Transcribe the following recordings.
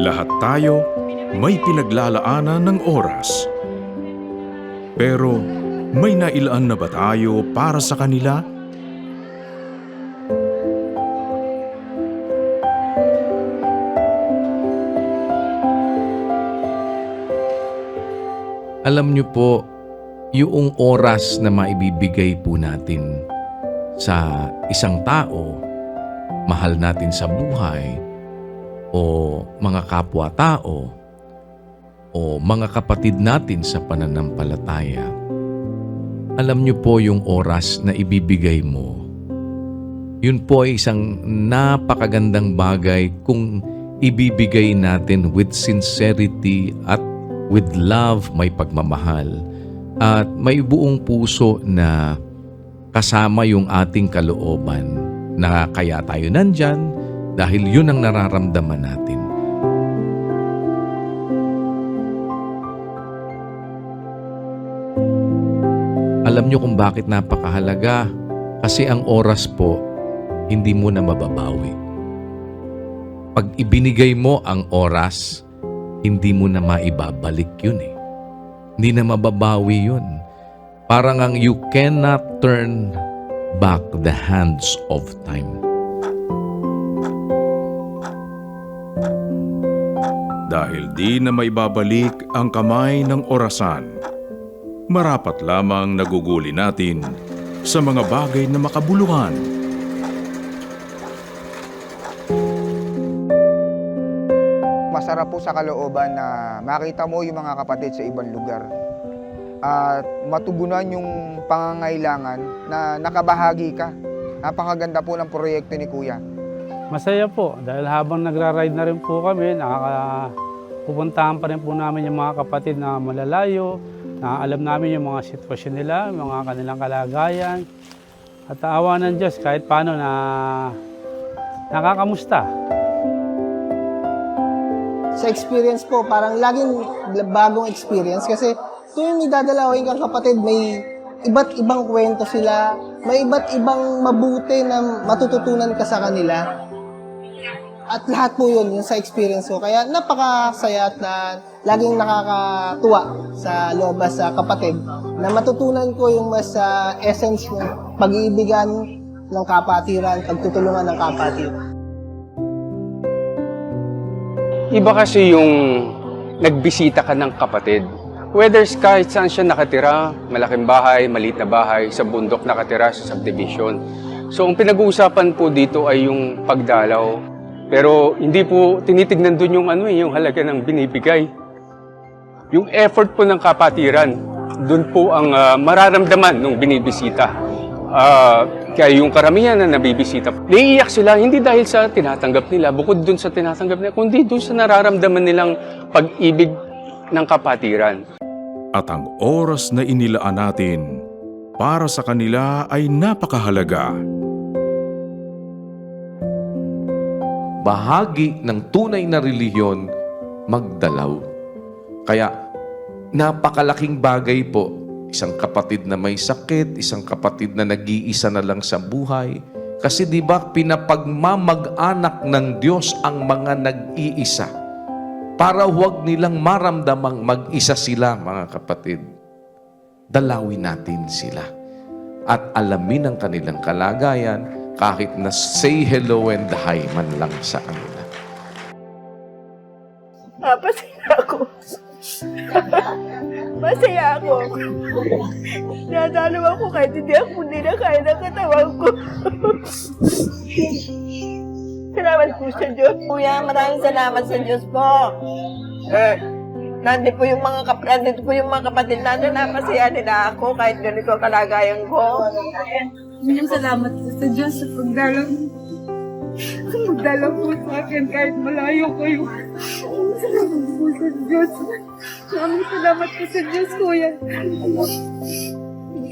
Lahat tayo may pinaglalaanan ng oras. Pero may nailaan na ba tayo para sa kanila? Alam niyo po, yung oras na maibibigay po natin sa isang tao, mahal natin sa buhay, o mga kapwa-tao, o mga kapatid natin sa pananampalataya, alam niyo po yung oras na ibibigay mo, yun po ay isang napakagandang bagay kung ibibigay natin with sincerity at with love, may pagmamahal, at may buong puso na kasama yung ating kalooban na kaya tayo nandyan dahil yun ang nararamdaman natin. Alam niyo kung bakit napakahalaga? Kasi ang oras po, hindi mo na mababawi. Pag ibinigay mo ang oras, hindi mo na maibabalik yun eh. Hindi na mababawi yun. Parang ang you cannot turn back the hands of time. Dahil di na maibabalik ang kamay ng orasan, marapat lamang naguguli natin sa mga bagay na makabuluhan. Masarap po sa kalooban na makita mo yung mga kapatid sa ibang lugar at matugunan yung pangangailangan na nakabahagi ka. Napakaganda po ng proyekto ni Kuya. Masaya po dahil habang nagra-ride na rin po kami, pupuntahan pa rin po namin yung mga kapatid na malalayo, na alam namin yung mga sitwasyon nila, mga kanilang kalagayan. At awa ng Diyos kahit paano na nakakamusta. Sa experience po, parang laging bagong experience kasi tuwing may dadalawin kang kapatid, may iba't ibang kwento sila, may iba't ibang mabuti na matututunan ka sa kanila. At lahat po yun, yung sa experience ko. Kaya napakasaya at laging nakakatuwa sa lobas sa kapatid na matutunan ko yung mas essence ng pag-iibigan ng kapatiran, pagtutulungan ng kapatiran. Iba kasi yung nagbisita ka ng kapatid. Whether kahit saan siya nakatira, malaking bahay, maliit na bahay, sa bundok nakatira, sa subdivision. So ang pinag-uusapan po dito ay yung pagdalaw. Pero hindi po tinitignan doon yung halaga ng binibigay. Yung effort po ng kapatiran, doon po ang mararamdaman ng binibisita. Kaya yung karamihan na nabibisita, naiiyak sila hindi dahil sa tinatanggap nila, bukod doon sa tinatanggap nila, kundi doon sa nararamdaman nilang pag-ibig ng kapatiran. At ang oras na inilaan natin para sa kanila ay napakahalaga. Bahagi ng tunay na relihiyon, magdalaw. Kaya napakalaking bagay po, isang kapatid na may sakit, isang kapatid na nag-iisa na lang sa buhay. Kasi di ba pinapagmamag-anak ng Diyos ang mga nag-iisa para huwag nilang maramdamang mag-isa sila, mga kapatid. Dalawin natin sila at alamin ang kanilang kalagayan kahit na say hello and hi man lang sa kanila. Napasaya ako. masaya ako. Nadalo ako kahit hindi ako kaya ng katawan ko. Salamat po sa Diyos. Kuya, maraming salamat sa Diyos po. Nandito po yung mga kapatid natin na masaya nila ako kahit ganito kalagayan ko. Maraming salamat po sa Diyos sa pagdalaw po sa akin kahit malayo kayo. Salamat po sa Diyos. Maraming salamat po sa Diyos, Kuya.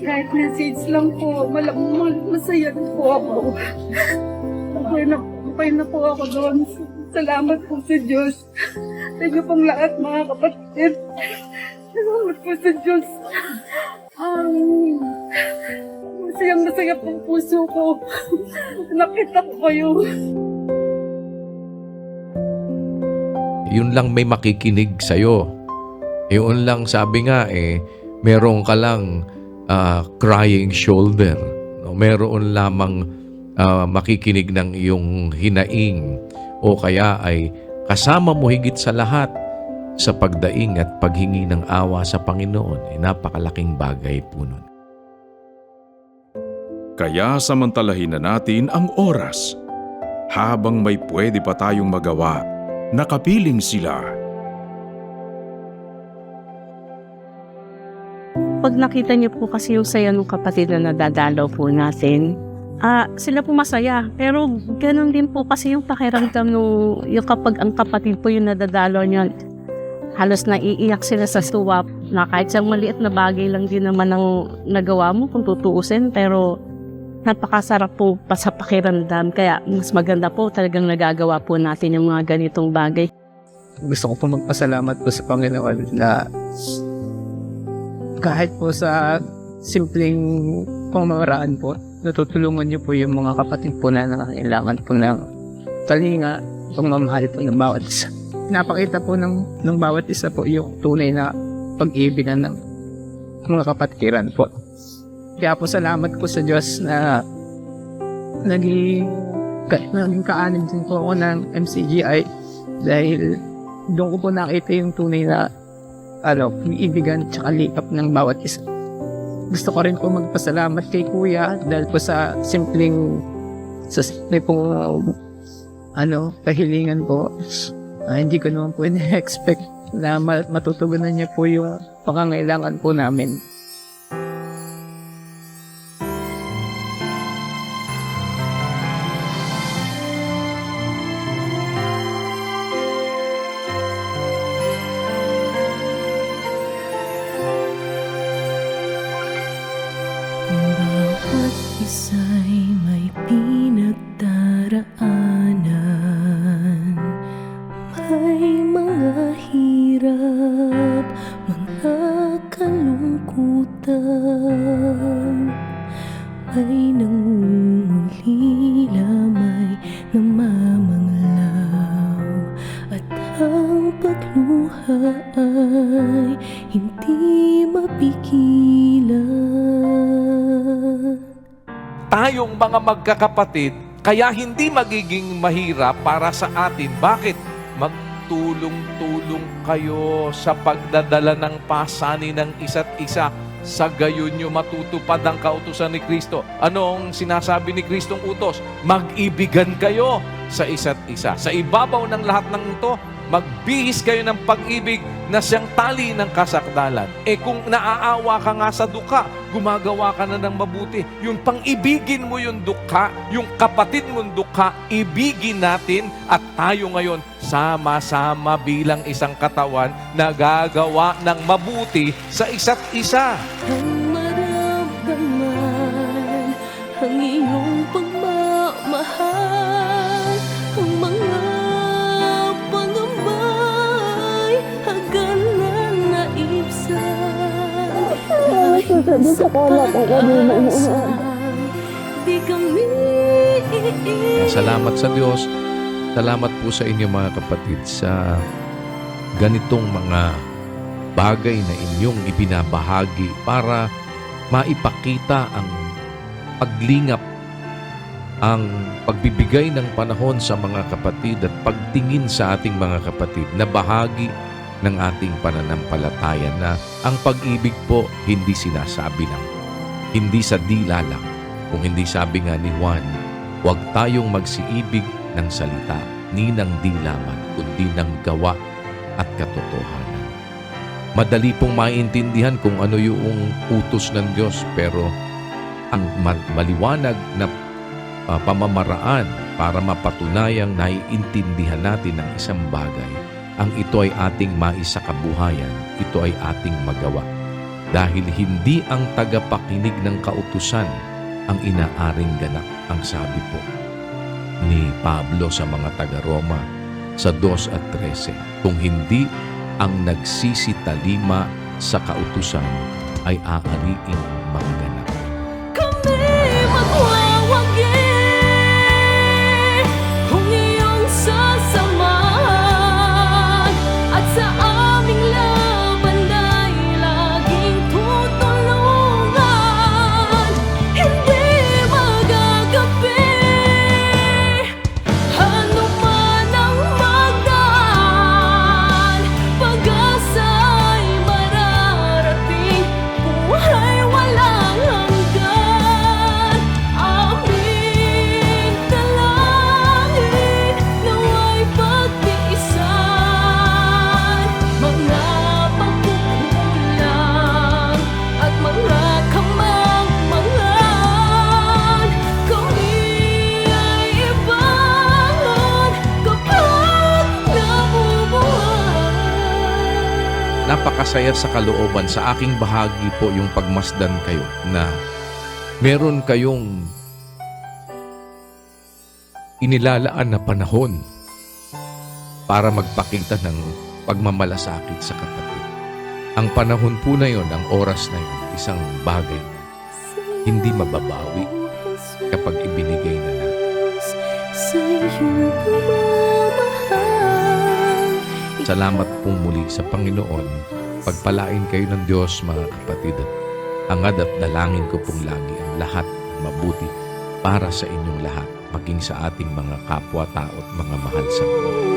Kahit message lang po, masaya po ako. Okay na po ako doon. Salamat po sa Diyos. Sa inyo pong lahat, mga kapatid. Salamat po sa Diyos. Masayang-masaya pong puso ko. Nakita ko kayo. Yun lang may makikinig sa'yo. Yun lang sabi nga meron ka lang crying shoulder. No? Meron lamang makikinig ng iyong hinaing o kaya ay kasama mo higit sa lahat sa pagdaing at paghingi ng awa sa Panginoon. Napakalaking bagay po nun. Kaya samantalahin na natin ang oras. Habang may pwede pa tayong magawa, nakapiling sila. Pag nakita niyo po kasi yung saya ng kapatid na nadadalaw po natin, sila po masaya. Pero ganun din po kasi yung pakiramdam yung kapag ang kapatid po yung nadadalaw niya, halos naiiyak sila sa suwap na kahit sa maliit na bagay lang din naman ang nagawa mo kung tutuusin. Pero napakasarap po pa sa pakiramdam. Kaya mas maganda po talagang nagagawa po natin yung mga ganitong bagay. Gusto ko po magpasalamat po sa Panginoon na kahit po sa simpleng pamamaraan po, natutulungan niyo po yung mga kapatid po na nangangailangan po ng talinga, pagmamahal po ng bawat isa. Napakita po ng bawat isa po yung tunay na pag-ibigan ng mga kapatiran po. Kaya po salamat po sa Diyos na naging kaanib din po ako ng MCGI dahil doon ko po nakita yung tunay na ibigan at saka likap ng bawat isa. Gusto ko rin po magpasalamat kay Kuya dahil po sa simple pong kahilingan po. Hindi ko naman po na-expect na matutugunan niya po yung pangangailangan po namin. Bawat isa'y may pinagdaraanan, may mga hirap, mga kalungkutan, may nangungulila, may namamanglaw, at ang pagluha ay hindi mapigilan. Tayong mga magkakapatid, kaya hindi magiging mahirap para sa atin. Bakit? Magtulong-tulong kayo sa pagdadala ng pasanin ng isa't isa. Sa gayon nyo matutupad ang kautusan ni Kristo. Anong sinasabi ni Kristong utos? Mag-ibigan kayo sa isa't isa. Sa ibabaw ng lahat ng ito, magbihis kayo ng pag-ibig na siyang tali ng kasakdalan. Kung naaawa ka nga sa dukha, gumagawa ka na ng mabuti. Yung pang-ibigin mo yung dukha, yung kapatid mong dukha, ibigin natin at tayo ngayon sama-sama bilang isang katawan na gagawa ng mabuti sa isa't isa. Ang maramdaman, ang iyong pagmamahal, ang mga pangambay, hangganan na ibsan. Sa pag-asa, di kami Salamat sa Diyos. Salamat po sa inyo mga kapatid sa ganitong mga bagay na inyong ibinabahagi para maipakita ang paglingap, ang pagbibigay ng panahon sa mga kapatid at pagtingin sa ating mga kapatid na bahagi ng ating pananampalataya na ang pag-ibig po hindi sinasabi lang, hindi sa dila lang, kung hindi sabi nga ni Juan, huwag tayong magsiibig ng salita, ni ng dila man, kundi ng gawa at katotohanan. Madali pong maintindihan kung ano yung utos ng Diyos, pero ang maliwanag na pamamaraan para mapatunayang naiintindihan natin ang isang bagay, ang ito ay ating maisakabuhayan, ito ay ating magawa. Dahil hindi ang tagapakinig ng kautusan ang inaaring ganap, ang sabi po ni Pablo sa mga taga-Roma sa 2:13, kung hindi ang nagsisitalima sa kautusan ay aariing magaganap. Kami magwawagi kung iyong sasamahan at sa aming laban ay laging tutulungan. Hindi magagabi ano man ang magdaan, pag-asa'y mararating, buhay walang hanggan. Aming dalangin nawa'y pagtiisan mga pagkukulang at mga kamangmangan. Kami ay ibangon kapag nabubuhay. Napakasaya sa kalooban, sa aking bahagi po yung pagmasdan kayo na meron kayong inilalaan na panahon para magpakita ng pagmamalasakit sa kapatid. Ang panahon po na yon, ang oras na yon, isang bagay na hindi mababawi kapag ibinigay na natin. Sa iyong pagmamahal. Salamat pong muli sa Panginoon. Pagpalain kayo ng Diyos, mga kapatid. Hangad at dalangin ko pong lagi ang lahat ng mabuti para sa inyong lahat, maging sa ating mga kapwa-tao at mga mahal sa buhay.